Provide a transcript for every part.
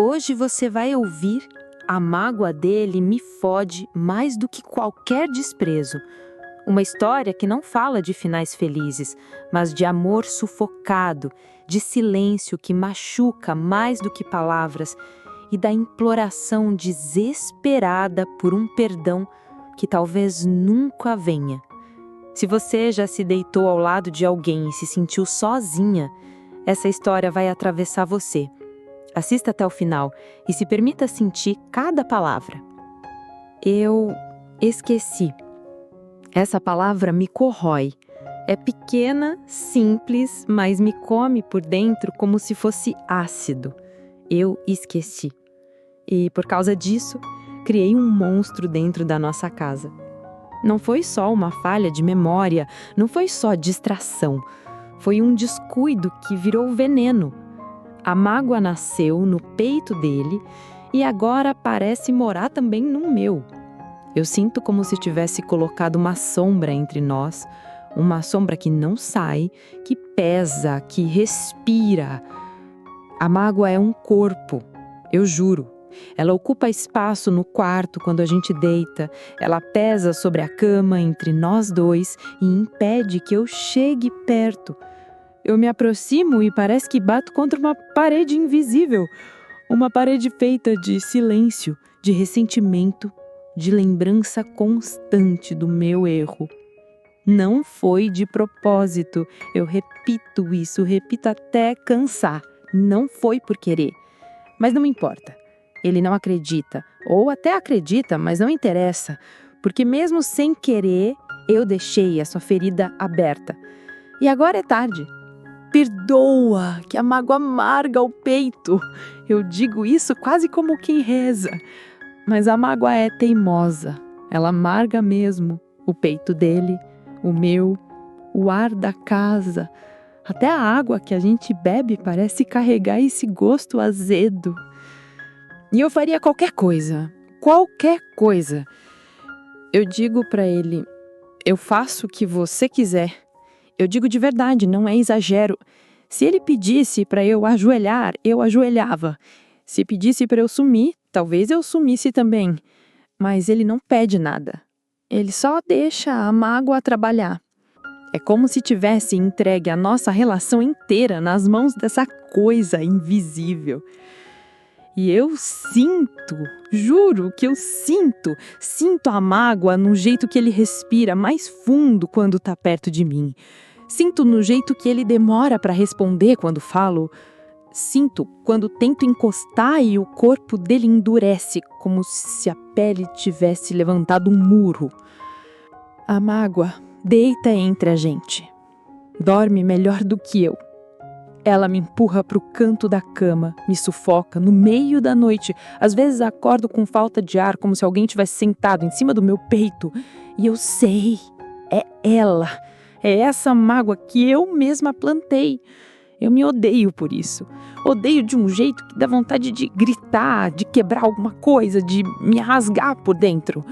Hoje você vai ouvir A Mágoa Dele Me Fode Mais do que Qualquer Desprezo. Uma história que não fala de finais felizes, mas de amor sufocado, de silêncio que machuca mais do que palavras e da imploração desesperada por um perdão que talvez nunca venha. Se você já se deitou ao lado de alguém e se sentiu sozinha, essa história vai atravessar você. Assista até o final e se permita sentir cada palavra. Eu esqueci. Essa palavra me corrói. É pequena, simples, mas me come por dentro como se fosse ácido. Eu esqueci. E por causa disso, criei um monstro dentro da nossa casa. Não foi só uma falha de memória, não foi só distração. Foi um descuido que virou veneno. A mágoa nasceu no peito dele e agora parece morar também no meu. Eu sinto como se tivesse colocado uma sombra entre nós, uma sombra que não sai, que pesa, que respira. A mágoa é um corpo, eu juro. Ela ocupa espaço no quarto quando a gente deita, ela pesa sobre a cama entre nós dois e impede que eu chegue perto. Eu me aproximo e parece que bato contra uma parede invisível, uma parede feita de silêncio, de ressentimento, de lembrança constante do meu erro. Não foi de propósito, eu repito isso, repito até cansar. Não foi por querer. Mas não importa. Ele não acredita, ou até acredita, mas não interessa, porque mesmo sem querer, eu deixei a sua ferida aberta. E agora é tarde. Perdoa, que a mágoa amarga o peito. Eu digo isso quase como quem reza. Mas a mágoa é teimosa. Ela amarga mesmo o peito dele, o meu, o ar da casa. Até a água que a gente bebe parece carregar esse gosto azedo. E eu faria qualquer coisa. Eu digo pra ele, eu faço o que você quiser. Eu digo de verdade, não é exagero. Se ele pedisse para eu ajoelhar, eu ajoelhava. Se pedisse para eu sumir, talvez eu sumisse também. Mas ele não pede nada. Ele só deixa a mágoa trabalhar. É como se tivesse entregue a nossa relação inteira nas mãos dessa coisa invisível. E eu sinto, juro que eu sinto a mágoa no jeito que ele respira mais fundo quando tá perto de mim. Sinto no jeito que ele demora para responder quando falo. Sinto quando tento encostar e o corpo dele endurece, como se a pele tivesse levantado um muro. A mágoa deita entre a gente. Dorme melhor do que eu. Ela me empurra para o canto da cama, me sufoca no meio da noite. Às vezes acordo com falta de ar, como se alguém tivesse sentado em cima do meu peito. E eu sei, é ela. É essa mágoa que eu mesma plantei. Eu me odeio por isso. Odeio de um jeito que dá vontade de gritar, de quebrar alguma coisa, de me rasgar por dentro.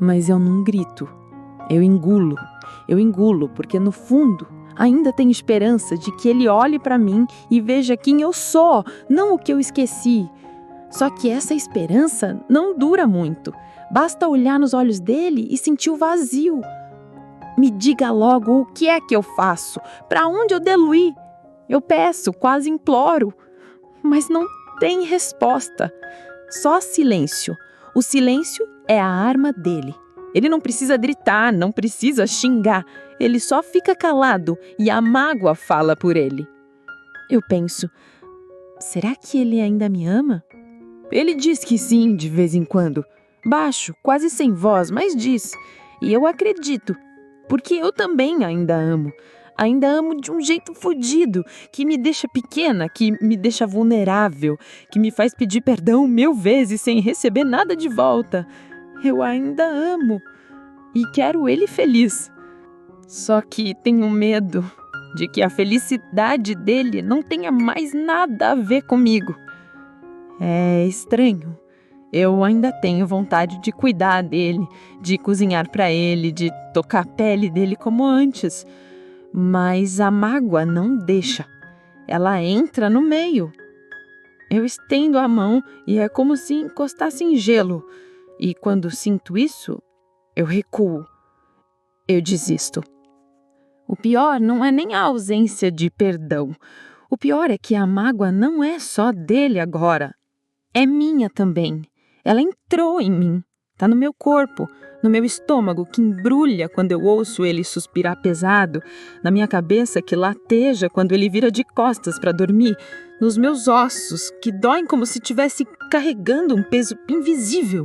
Mas eu não grito. Eu engulo. Eu engulo porque no fundo ainda tenho esperança de que ele olhe para mim e veja quem eu sou, não o que eu esqueci. Só que essa esperança não dura muito. Basta olhar nos olhos dele e sentir o vazio. Me diga logo o que é que eu faço, para onde eu devo ir. Eu peço, quase imploro, mas não tem resposta. Só silêncio. O silêncio é a arma dele. Ele não precisa gritar, não precisa xingar. Ele só fica calado e a mágoa fala por ele. Eu penso, será que ele ainda me ama? Ele diz que sim, de vez em quando. Baixo, quase sem voz, mas diz. E eu acredito, porque eu também ainda amo. Ainda amo de um jeito fodido, que me deixa pequena, que me deixa vulnerável, que me faz pedir perdão 1000 vezes sem receber nada de volta. Eu ainda amo e quero ele feliz. Só que tenho medo de que a felicidade dele não tenha mais nada a ver comigo. É estranho. Eu ainda tenho vontade de cuidar dele, de cozinhar para ele, de tocar a pele dele como antes. Mas a mágoa não deixa. Ela entra no meio. Eu estendo a mão e é como se encostasse em gelo. E quando sinto isso, eu recuo. Eu desisto. O pior não é nem a ausência de perdão. O pior é que a mágoa não é só dele agora. É minha também. Ela entrou em mim. Tá no meu corpo, no meu estômago que embrulha quando eu ouço ele suspirar pesado, na minha cabeça que lateja quando ele vira de costas para dormir, nos meus ossos que doem como se estivesse carregando um peso invisível.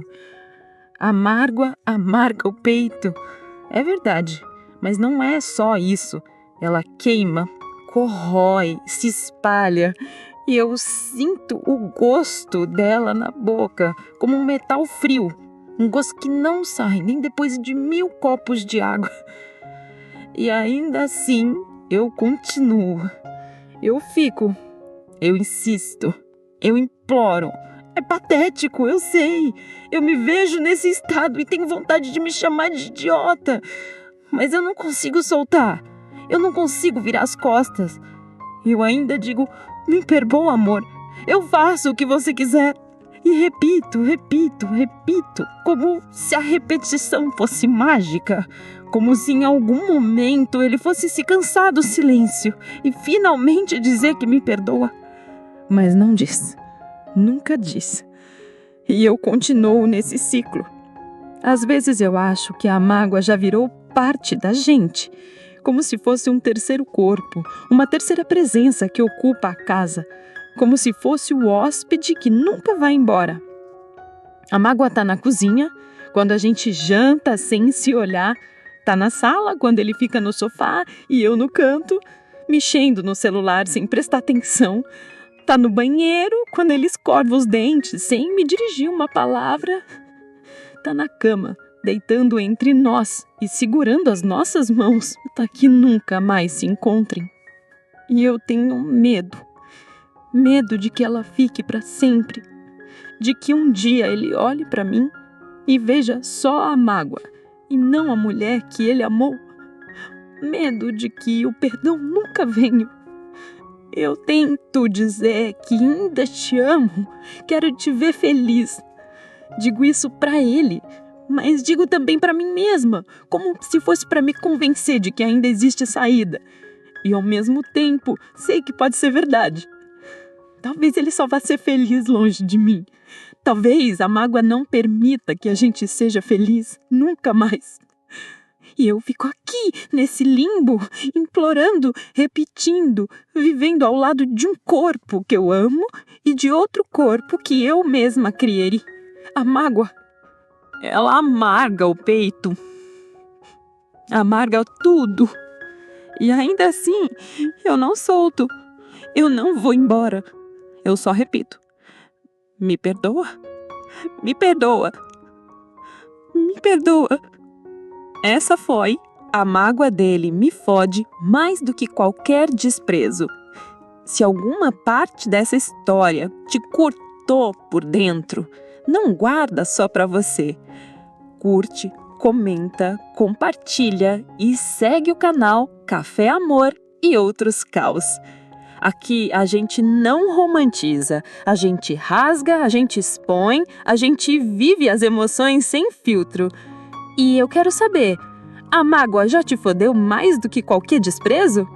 A mágoa amarga o peito. É verdade, mas não é só isso. Ela queima, corrói, se espalha. E eu sinto o gosto dela na boca, como um metal frio. Um gosto que não sai nem depois de 1000 copos de água. E ainda assim, eu continuo. Eu fico. Eu insisto. Eu imploro. É patético, eu sei. Eu me vejo nesse estado e tenho vontade de me chamar de idiota. Mas eu não consigo soltar. Eu não consigo virar as costas. Eu ainda digo, me perdoa, amor. Eu faço o que você quiser. E repito, como se a repetição fosse mágica, como se em algum momento ele fosse se cansar do silêncio e finalmente dizer que me perdoa. Mas não diz, nunca diz. E eu continuo nesse ciclo. Às vezes eu acho que a mágoa já virou parte da gente, como se fosse um terceiro corpo, uma terceira presença que ocupa a casa. Como se fosse o hóspede que nunca vai embora. A mágoa tá na cozinha, quando a gente janta sem se olhar. Tá na sala, quando ele fica no sofá e eu no canto, mexendo no celular sem prestar atenção. Tá no banheiro, quando ele escova os dentes sem me dirigir uma palavra. Tá na cama, deitando entre nós e segurando as nossas mãos para que nunca mais se encontrem. E eu tenho medo. Medo de que ela fique para sempre, de que um dia ele olhe para mim e veja só a mágoa e não a mulher que ele amou. Medo de que o perdão nunca venha. Eu tento dizer que ainda te amo, quero te ver feliz. Digo isso para ele, mas digo também para mim mesma, como se fosse para me convencer de que ainda existe saída. E ao mesmo tempo, sei que pode ser verdade. Talvez ele só vá ser feliz longe de mim. Talvez a mágoa não permita que a gente seja feliz nunca mais. E eu fico aqui, nesse limbo, implorando, repetindo, vivendo ao lado de um corpo que eu amo e de outro corpo que eu mesma criei. A mágoa, ela amarga o peito. Amarga tudo. E ainda assim, eu não solto. Eu não vou embora. Eu só repito. Me perdoa? Me perdoa. Me perdoa. Essa foi a mágoa dele me fode mais do que qualquer desprezo. Se alguma parte dessa história te cortou por dentro, não guarda só pra você. Curte, comenta, compartilha e segue o canal Café Amor e Outros Caos. Aqui a gente não romantiza, a gente rasga, a gente expõe, a gente vive as emoções sem filtro. E eu quero saber, a mágoa já te fodeu mais do que qualquer desprezo?